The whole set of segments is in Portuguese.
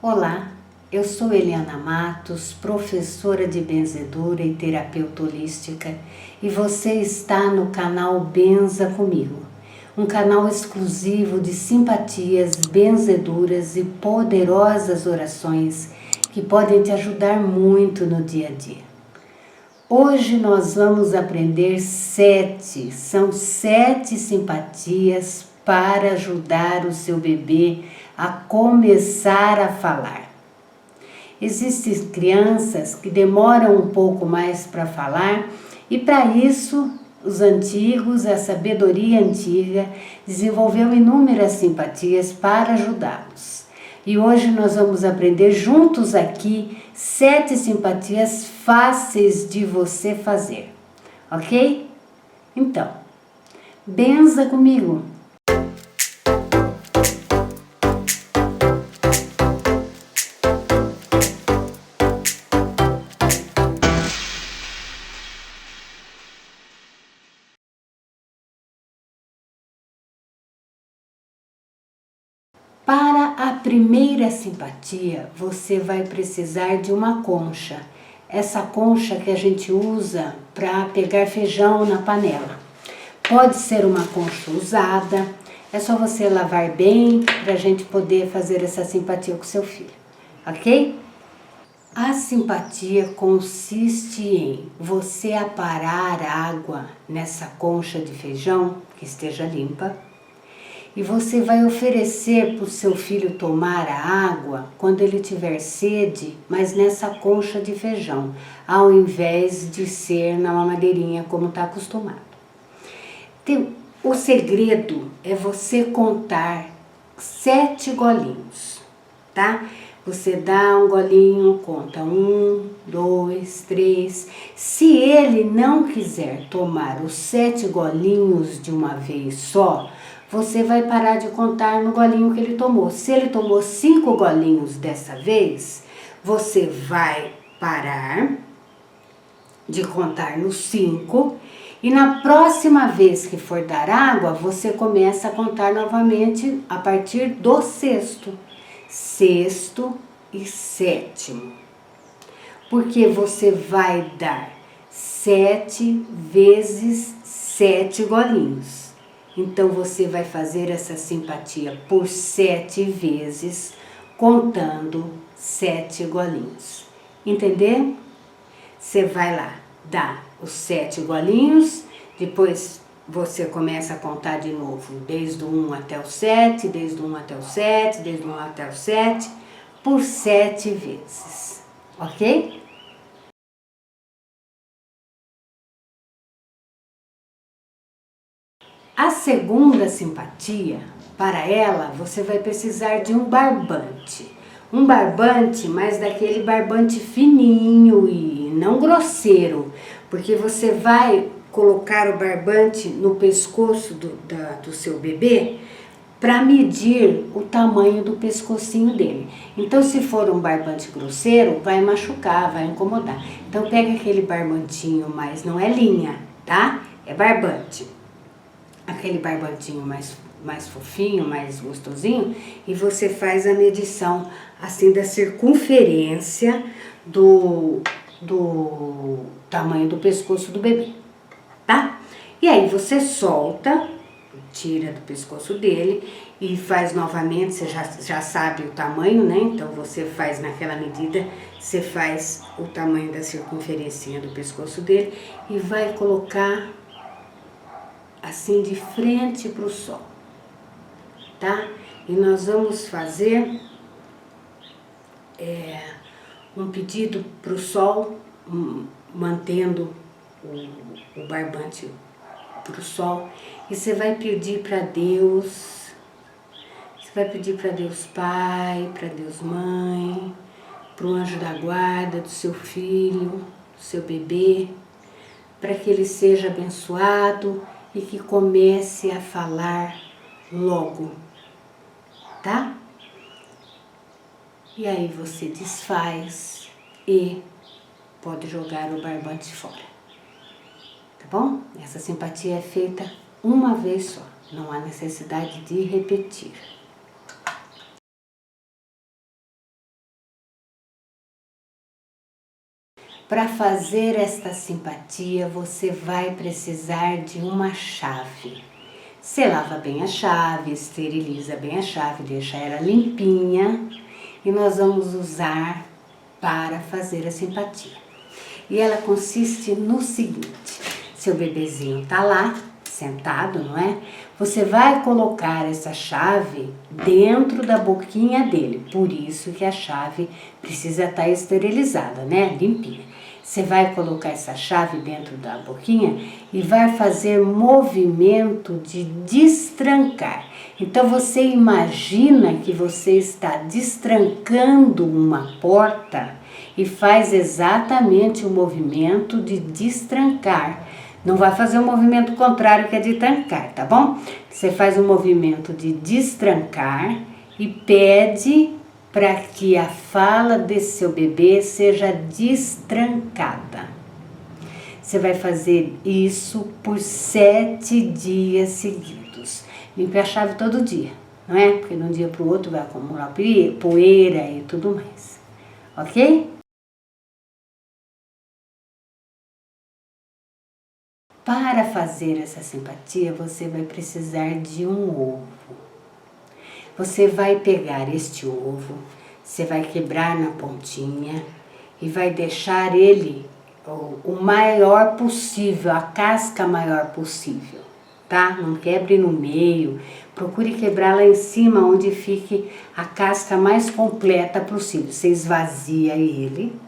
Olá, eu sou Eliana Matos, professora de benzedura e terapeuta holística, e você está no canal Benza Comigo, um canal exclusivo de simpatias, benzeduras e poderosas orações que podem te ajudar muito no dia a dia. Hoje nós vamos aprender são 7 simpatias para ajudar o seu bebê a começar a falar. Existem crianças que demoram um pouco mais para falar e para isso os antigos, a sabedoria antiga, desenvolveu inúmeras simpatias para ajudá-los. E hoje nós vamos aprender juntos aqui 7 simpatias fáceis de você fazer, ok? Então, benza comigo! Para a primeira simpatia, você vai precisar de uma concha. Essa concha que a gente usa para pegar feijão na panela. Pode ser uma concha usada, é só você lavar bem para a gente poder fazer essa simpatia com seu filho, ok? A simpatia consiste em você aparar água nessa concha de feijão, que esteja limpa, e você vai oferecer para o seu filho tomar a água quando ele tiver sede, mas nessa concha de feijão, ao invés de ser na mamadeirinha como está acostumado. O segredo é você contar 7 golinhos, tá? Você dá um golinho, conta 1, 2, 3. Se ele não quiser tomar os 7 golinhos de uma vez só, você vai parar de contar no golinho que ele tomou. Se ele tomou 5 golinhos dessa vez, você vai parar de contar nos 5 e na próxima vez que for dar água, você começa a contar novamente a partir do 6º, 6º e 7º. Porque você vai dar 7 vezes 7 golinhos. Então, você vai fazer essa simpatia por 7 vezes, contando 7 golinhos. Entendeu? Você vai lá, dá os 7 golinhos, depois você começa a contar de novo, desde o 1 até o 7, desde o 1 até o 7, desde o 1 até o 7, por 7 vezes, ok? A segunda simpatia, para ela, você vai precisar de um barbante. Um barbante, mas daquele barbante fininho e não grosseiro, porque você vai colocar o barbante no pescoço do seu bebê para medir o tamanho do pescocinho dele. Então, se for um barbante grosseiro, vai machucar, vai incomodar. Então, pega aquele barbantinho, mas não é linha, tá? É barbante. Aquele barbantinho mais fofinho, mais gostosinho, e você faz a medição assim da circunferência do tamanho do pescoço do bebê, tá? E aí você solta, tira do pescoço dele e faz novamente, você já sabe o tamanho, né? Então você faz naquela medida, você faz o tamanho da circunferência do pescoço dele e vai colocar assim de frente para o sol, tá? E nós vamos fazer um pedido para o sol, mantendo o barbante para o sol, e você vai pedir para Deus, Pai, para Deus Mãe, para o anjo da guarda do seu filho, do seu bebê, para que ele seja abençoado e que comece a falar logo, tá? E aí você desfaz e pode jogar o barbante fora, tá bom? Essa simpatia é feita uma vez só, não há necessidade de repetir. Para fazer esta simpatia, você vai precisar de uma chave. Você lava bem a chave, esteriliza bem a chave, deixa ela limpinha e nós vamos usar para fazer a simpatia. E ela consiste no seguinte: seu bebezinho tá lá, sentado, não é? Você vai colocar essa chave dentro da boquinha dele, por isso que a chave precisa estar esterilizada, né? Limpinha. Você vai colocar essa chave dentro da boquinha e vai fazer movimento de destrancar. Então você imagina que você está destrancando uma porta e faz exatamente o movimento de destrancar. Não vai fazer o movimento contrário, que é de trancar, tá bom? Você faz o movimento de destrancar e pede para que a fala desse seu bebê seja destrancada. Você vai fazer isso por 7 dias seguidos. Limpe a chave todo dia, não é? Porque de um dia para o outro vai acumular poeira e tudo mais. Ok? Para fazer essa simpatia, você vai precisar de um ovo. Você vai pegar este ovo, você vai quebrar na pontinha e vai deixar ele o maior possível, a casca maior possível, tá? Não quebre no meio, procure quebrar lá em cima, onde fique a casca mais completa possível. Você esvazia ele.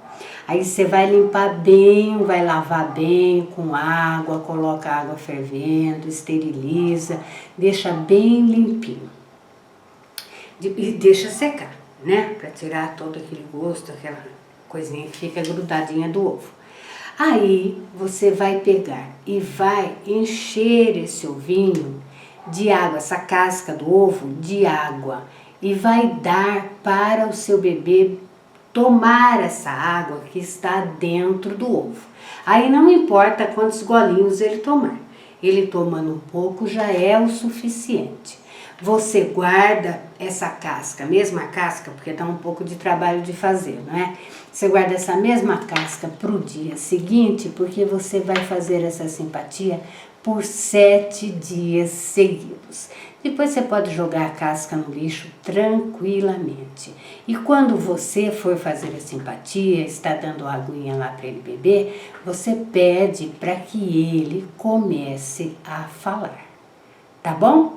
Aí você vai limpar bem, vai lavar bem com água, coloca a água fervendo, esteriliza, deixa bem limpinho. E deixa secar, né? Pra tirar todo aquele gosto, aquela coisinha que fica grudadinha do ovo. Aí você vai pegar e vai encher esse ovinho de água, essa casca do ovo de água, e vai dar para o seu bebê tomar essa água que está dentro do ovo. Aí não importa quantos golinhos ele tomar. Ele tomando um pouco já é o suficiente. Você guarda essa casca, mesma casca, porque dá um pouco de trabalho de fazer, não é? Você guarda essa mesma casca para o dia seguinte, porque você vai fazer essa simpatia por 7 dias seguidos. Depois você pode jogar a casca no lixo tranquilamente. E quando você for fazer a simpatia, está dando aguinha lá para ele beber, você pede para que ele comece a falar. Tá bom?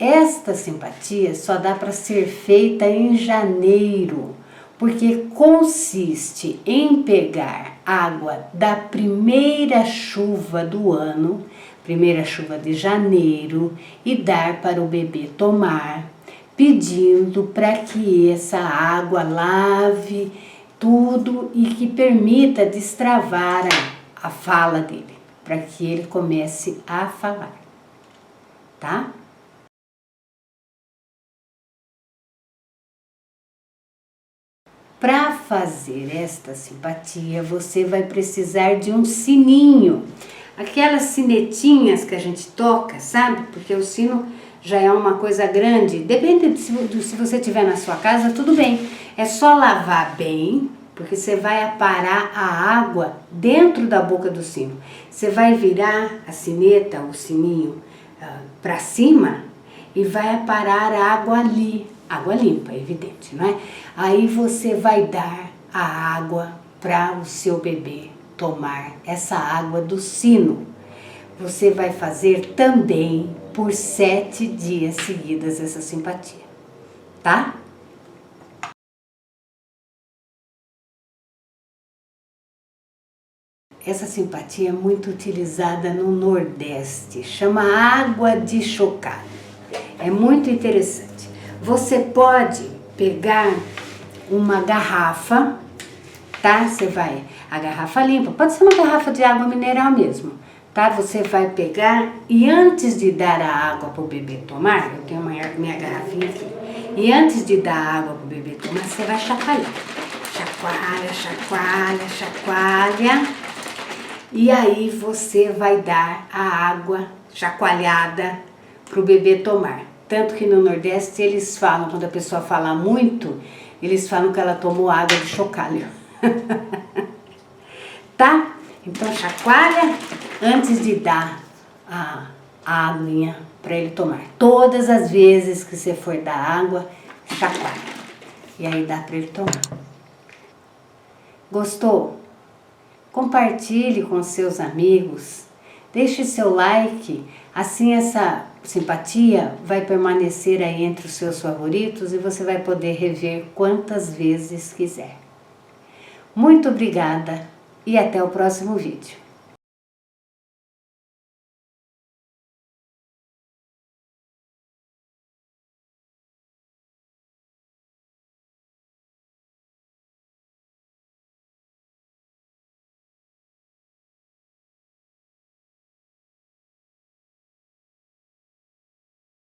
Esta simpatia só dá para ser feita em janeiro, porque consiste em pegar água da primeira chuva do ano, primeira chuva de janeiro, e dar para o bebê tomar, pedindo para que essa água lave tudo e que permita destravar a fala dele, para que ele comece a falar, tá? Para fazer esta simpatia, você vai precisar de um sininho. Aquelas sinetinhas que a gente toca, sabe? Porque o sino já é uma coisa grande. Depende se você tiver na sua casa, tudo bem. É só lavar bem, porque você vai aparar a água dentro da boca do sino. Você vai virar a sineta, o sininho, para cima e vai aparar a água ali. Água limpa, é evidente, não é? Aí você vai dar a água para o seu bebê tomar, essa água do sino. Você vai fazer também por 7 dias seguidos essa simpatia, tá? Essa simpatia é muito utilizada no Nordeste, chama água de chocalho. É muito interessante. Você pode pegar uma garrafa, tá? Você vai, a garrafa limpa, pode ser uma garrafa de água mineral mesmo, tá? Você vai pegar e antes de dar a água para o bebê tomar, eu tenho minha garrafinha aqui, e antes de dar a água para o bebê tomar, você vai chacoalhar. Chacoalha, chacoalha, chacoalha, e aí você vai dar a água chacoalhada para o bebê tomar. Tanto que no Nordeste eles falam, quando a pessoa fala muito, eles falam que ela tomou água de chocalho. Tá? Então chacoalha antes de dar a aguinha para ele tomar. Todas as vezes que você for dar água, chacoalha. E aí dá para ele tomar. Gostou? Compartilhe com seus amigos. Deixe seu like. Assim essa simpatia vai permanecer aí entre os seus favoritos e você vai poder rever quantas vezes quiser. Muito obrigada e até o próximo vídeo.